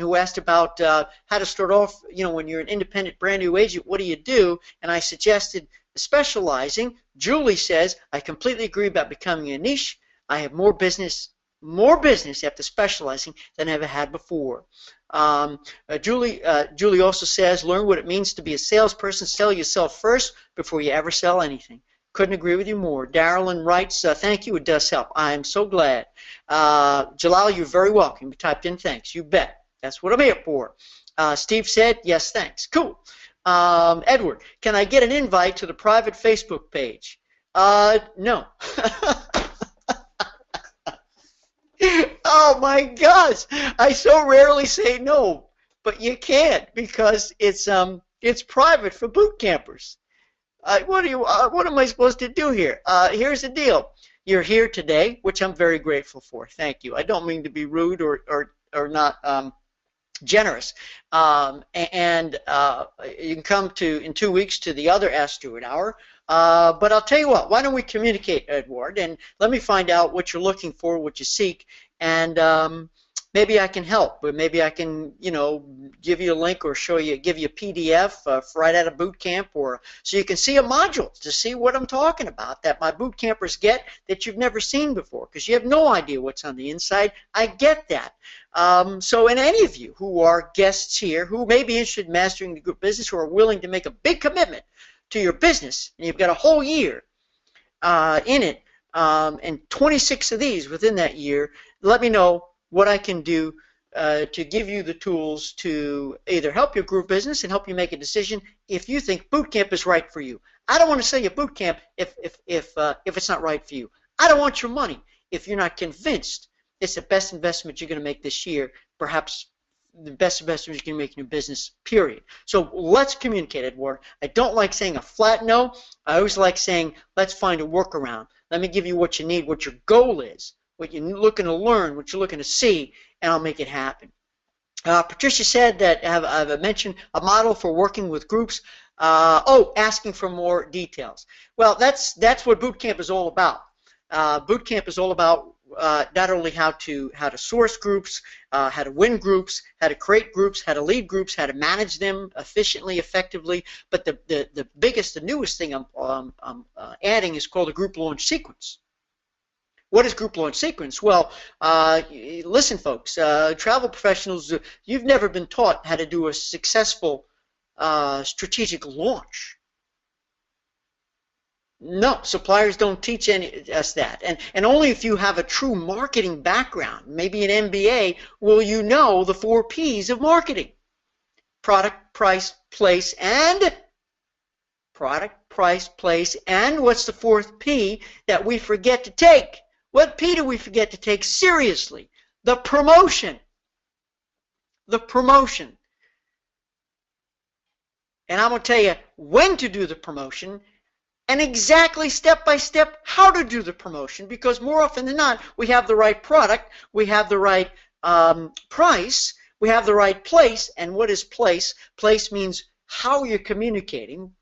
who asked about how to start off, when you're an independent brand new agent, what do you do? And I suggested specializing. Julie says, I completely agree about becoming a niche. I have more business after specializing than I ever had before. Julie also says, learn what it means to be a salesperson. Sell yourself first before you ever sell anything. Couldn't agree with you more. Darylyn writes, thank you, it does help. I am so glad. Jalal, you're very welcome. You typed in thanks. You bet. That's what I'm here for. Steve said, yes, thanks. Cool. Edward, can I get an invite to the private Facebook page? No. Oh my gosh, I so rarely say no, but you can't because it's private for boot campers. What am I supposed to do here? Here's the deal. You're here today, which I'm very grateful for. Thank you. I don't mean to be rude or not generous. And you can come in 2 weeks to the other Ask Stuart Hour. But I'll tell you what, why don't we communicate, Edward, and let me find out what you're looking for, what you seek, and maybe I can help, but maybe I can, give you a link or give you a PDF right out of boot camp, or so you can see a module to see what I'm talking about that my boot campers get that you've never seen before, because you have no idea what's on the inside. I get that. So, and any of you who are guests here who may be interested in mastering the group business, who are willing to make a big commitment to your business, and you've got a whole year in it, and 26 of these within that year, let me know what I can do to give you the tools to either help your group business and help you make a decision if you think boot camp is right for you. I don't want to sell you boot camp if it's not right for you. I don't want your money if you're not convinced it's the best investment you're going to make this year, perhaps the best investment you can make in your business, period. So let's communicate, Edward. I don't like saying a flat no. I always like saying, let's find a workaround. Let me give you what you need, what your goal is, what you're looking to learn, what you're looking to see, and I'll make it happen. Patricia said that I've mentioned a model for working with groups. Asking for more details. Well, that's what boot camp is all about. Boot camp is all about not only how to source groups, how to win groups, how to create groups, how to lead groups, how to manage them efficiently, effectively. But the biggest, the newest thing I'm adding is called a group launch sequence. What is group launch sequence? Well, listen, folks, travel professionals, you've never been taught how to do a successful strategic launch. No, suppliers don't teach us that. And only if you have a true marketing background, maybe an MBA, will you know the 4 P's of marketing. Product, price, place, and product, price, place, and what's the 4th P that we forget to take? What P do we forget to take seriously? The promotion. The promotion. And I'm going to tell you when to do the promotion and exactly step by step how to do the promotion, because more often than not, we have the right product, we have the right price, we have the right place. And what is place? Place means how you're communicating,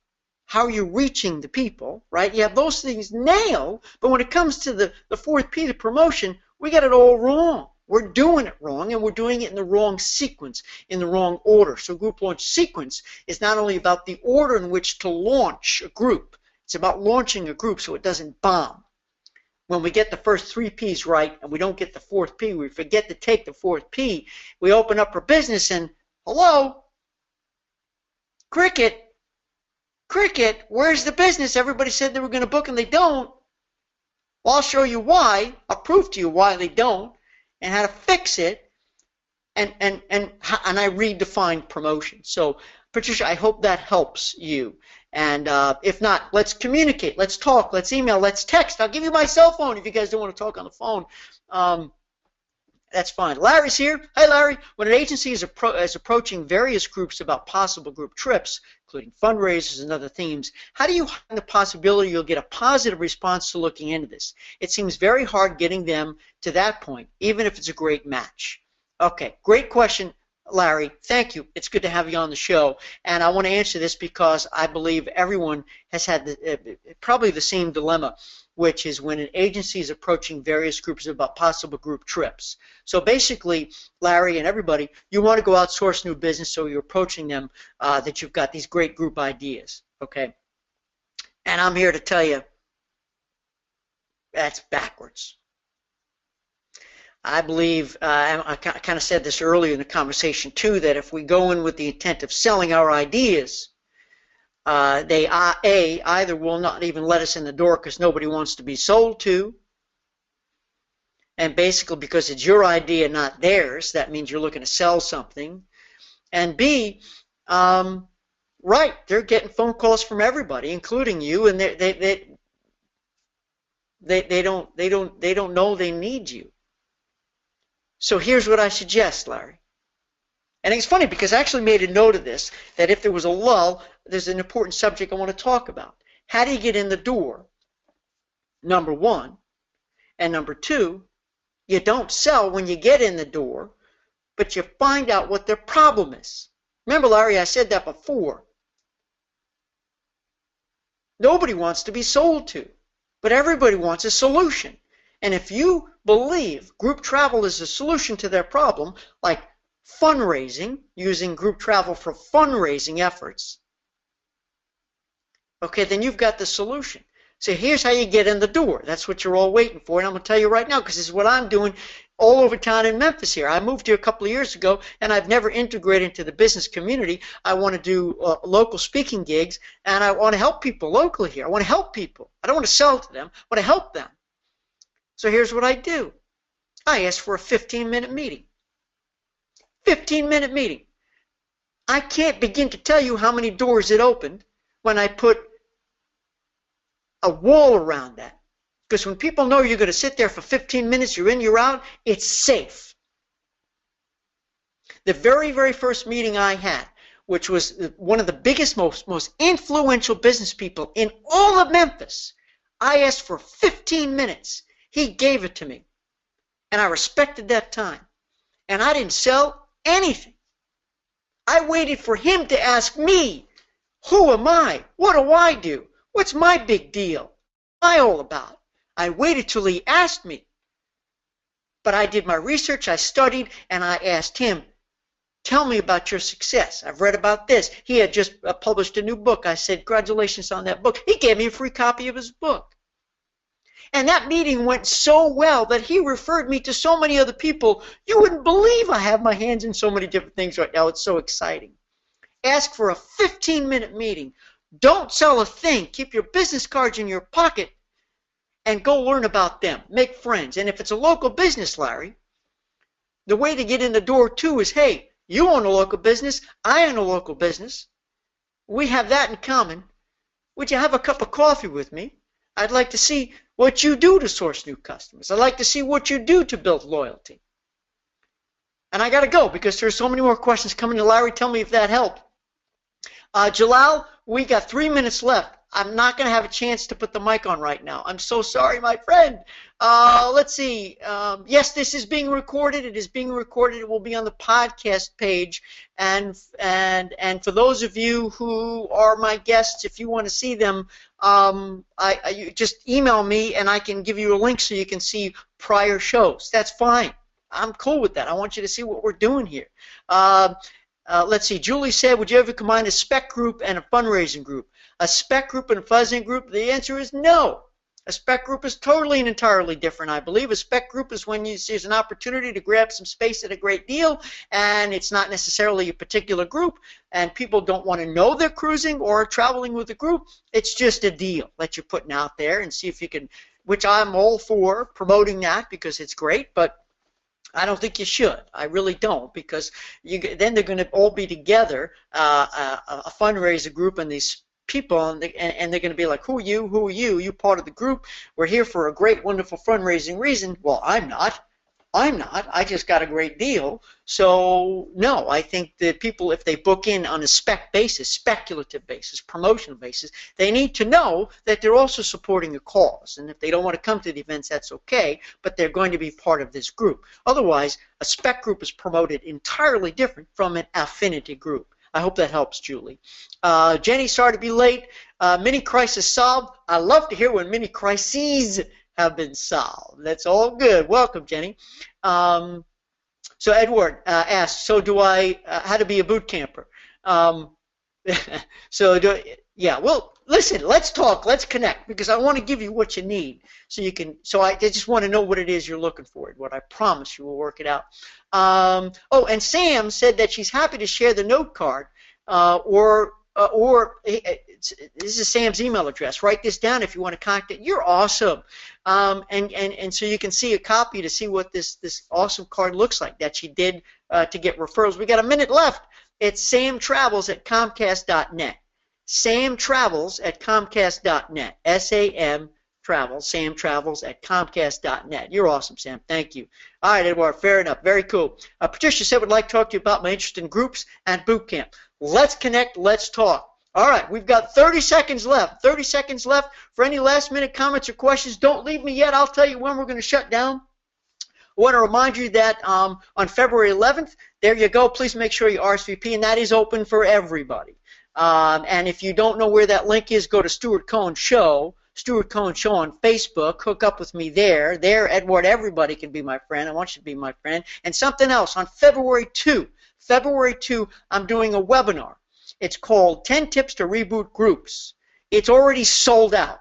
how you're reaching the people, right? You have those things nailed, but when it comes to the 4th P, the promotion, we got it all wrong. We're doing it wrong, and we're doing it in the wrong sequence, in the wrong order. So group launch sequence is not only about the order in which to launch a group, it's about launching a group so it doesn't bomb. When we get the first 3 P's right and we don't get the 4th P, we forget to take the 4th P, we open up our business and, hello, cricket, where's the business? Everybody said they were going to book and they don't. Well, I'll show you why. I'll prove to you why they don't and how to fix it, and I redefine promotion. So, Patricia, I hope that helps you. And if not, let's communicate, let's talk, let's email, let's text. I'll give you my cell phone if you guys don't want to talk on the phone. That's fine. Larry's here. Hi, Larry. When an agency is approaching various groups about possible group trips, including fundraisers and other themes, how do you find the possibility you'll get a positive response to looking into this? It seems very hard getting them to that point, even if it's a great match. Okay, great question, Larry. Thank you. It's good to have you on the show. And I want to answer this because I believe everyone has had probably the same dilemma, which is when an agency is approaching various groups about possible group trips. So basically, Larry and everybody, you want to go outsource new business, so you're approaching them that you've got these great group ideas, okay? And I'm here to tell you that's backwards. I believe, I kind of said this earlier in the conversation too, that if we go in with the intent of selling our ideas, they either will not even let us in the door because nobody wants to be sold to, and basically because it's your idea, not theirs, that means you're looking to sell something, And B, right, they're getting phone calls from everybody, including you, and they don't know they need you. So here's what I suggest, Larry. And it's funny because I actually made a note of this, that if there was a lull, there's an important subject I want to talk about. How do you get in the door? Number one. And number two, you don't sell when you get in the door, but you find out what their problem is. Remember, Larry, I said that before. Nobody wants to be sold to, but everybody wants a solution. And if you believe group travel is a solution to their problem, like fundraising, using group travel for fundraising efforts, okay, then you've got the solution. So here's how you get in the door. That's what you're all waiting for, and I'm going to tell you right now, because this is what I'm doing all over town in Memphis here. I moved here a couple of years ago, and I've never integrated into the business community. I want to do local speaking gigs, and I want to help people locally here. I want to help people. I don't want to sell to them. I want to help them. So here's what I do. I ask for a 15-minute meeting. 15-minute meeting. I can't begin to tell you how many doors it opened when I put a wall around that. Because when people know you're going to sit there for 15 minutes, you're in, you're out, it's safe. The very, very first meeting I had, which was one of the biggest, most influential business people in all of Memphis, I asked for 15 minutes. He gave it to me. And I respected that time. And I didn't sell anything. I waited for him to ask me, who am I? What do I do? What's my big deal? What am I all about? I waited till he asked me. But I did my research, I studied, and I asked him, tell me about your success. I've read about this. He had just published a new book. I said, congratulations on that book. He gave me a free copy of his book. And that meeting went so well that he referred me to so many other people. You wouldn't believe I have my hands in so many different things right now. It's so exciting. Ask for a 15-minute meeting. Don't sell a thing. Keep your business cards in your pocket and go learn about them. Make friends. And if it's a local business, Larry, the way to get in the door too is, hey, you own a local business. I own a local business. We have that in common. Would you have a cup of coffee with me? I'd like to see what you do to source new customers. I'd like to see what you do to build loyalty. And I got to go because there's so many more questions coming to Larry. Tell me if that helped. Jalal, we got 3 minutes left. I'm not going to have a chance to put the mic on right now. I'm so sorry, my friend. Let's see. Yes, this is being recorded. It is being recorded. It will be on the podcast page. And for those of you who are my guests, if you want to see them, you just email me and I can give you a link so you can see prior shows. That's fine. I'm cool with that. I want you to see what we're doing here. Let's see. Julie said, would you ever combine a spec group and a fundraising group? A spec group and a fundraising group? The answer is no. A spec group is totally and entirely different, I believe. A spec group is when there's an opportunity to grab some space at a great deal, and it's not necessarily a particular group, and people don't want to know they're cruising or traveling with a group. It's just a deal that you're putting out there and see if you can, which I'm all for promoting that because it's great, but I don't think you should. I really don't, because then they're going to all be together, a fundraiser group and these people, and they're going to be like, who are you? Who are you? You part of the group. We're here for a great, wonderful fundraising reason. Well, I'm not. I just got a great deal. So, no, I think that people, if they book in on a spec basis, speculative basis, promotional basis, they need to know that they're also supporting a cause. And if they don't want to come to the events, that's okay, but they're going to be part of this group. Otherwise, a spec group is promoted entirely different from an affinity group. I hope that helps, Julie. Jenny, sorry to be late. Mini crisis solved. I love to hear when mini crises have been solved. That's all good. Welcome, Jenny. So Edward asked, so do I, how to be a boot camper? Yeah, well, listen, let's talk, let's connect, because I want to give you what you need so you can, so I just want to know what it is you're looking for, Edward. I promise you we'll work it out. Oh, and Sam said that she's happy to share the note card, this is Sam's email address. Write this down if you want to contact. You're awesome, and so you can see a copy to see what this awesome card looks like that she did to get referrals. We got a minute left. It's samtravels@comcast.net. samtravels@comcast.net. S-A-M Travels, samtravels@comcast.net. You're awesome, Sam. Thank you. All right, Edward, fair enough. Very cool. Patricia said would like to talk to you about my interest in groups and boot camp. Let's connect. Let's talk. All right, we've got 30 seconds left. 30 seconds left for any last-minute comments or questions. Don't leave me yet. I'll tell you when we're going to shut down. I want to remind you that on February 11th, there you go. Please make sure you RSVP, and that is open for everybody. And if you don't know where that link is, go to Stuart Cohen Show on Facebook. Hook up with me there. There, Edward, everybody can be my friend. I want you to be my friend. And something else, on February 2, I'm doing a webinar. It's called 10 Tips to Reboot Groups. It's already sold out.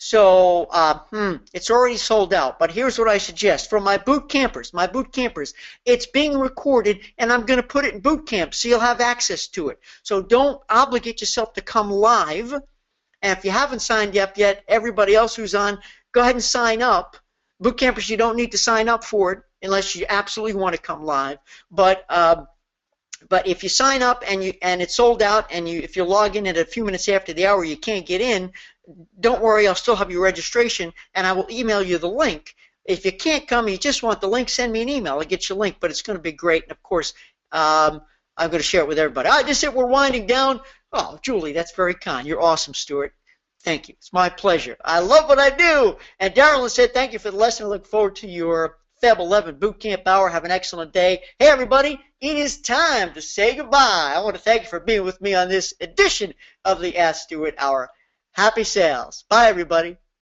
So it's already sold out, but here's what I suggest. For my boot campers, it's being recorded, and I'm going to put it in boot camp, so you'll have access to it. So don't obligate yourself to come live, and if you haven't signed up yet, everybody else who's on, go ahead and sign up. Boot campers, you don't need to sign up for it unless you absolutely want to come live, but if you sign up and it's sold out, and if you log in at a few minutes after the hour, you can't get in, don't worry, I'll still have your registration, and I will email you the link. If you can't come and you just want the link, send me an email. I'll get you a link, but it's going to be great, and of course, I'm going to share it with everybody. All right, that's it. We're winding down. Oh, Julie, that's very kind. You're awesome, Stuart. Thank you. It's my pleasure. I love what I do. And Darylyn said, thank you for the lesson. I look forward to your Feb 11 Boot Camp Hour. Have an excellent day. Hey, everybody, it is time to say goodbye. I want to thank you for being with me on this edition of the Ask Stuart Hour. Happy sales. Bye, everybody.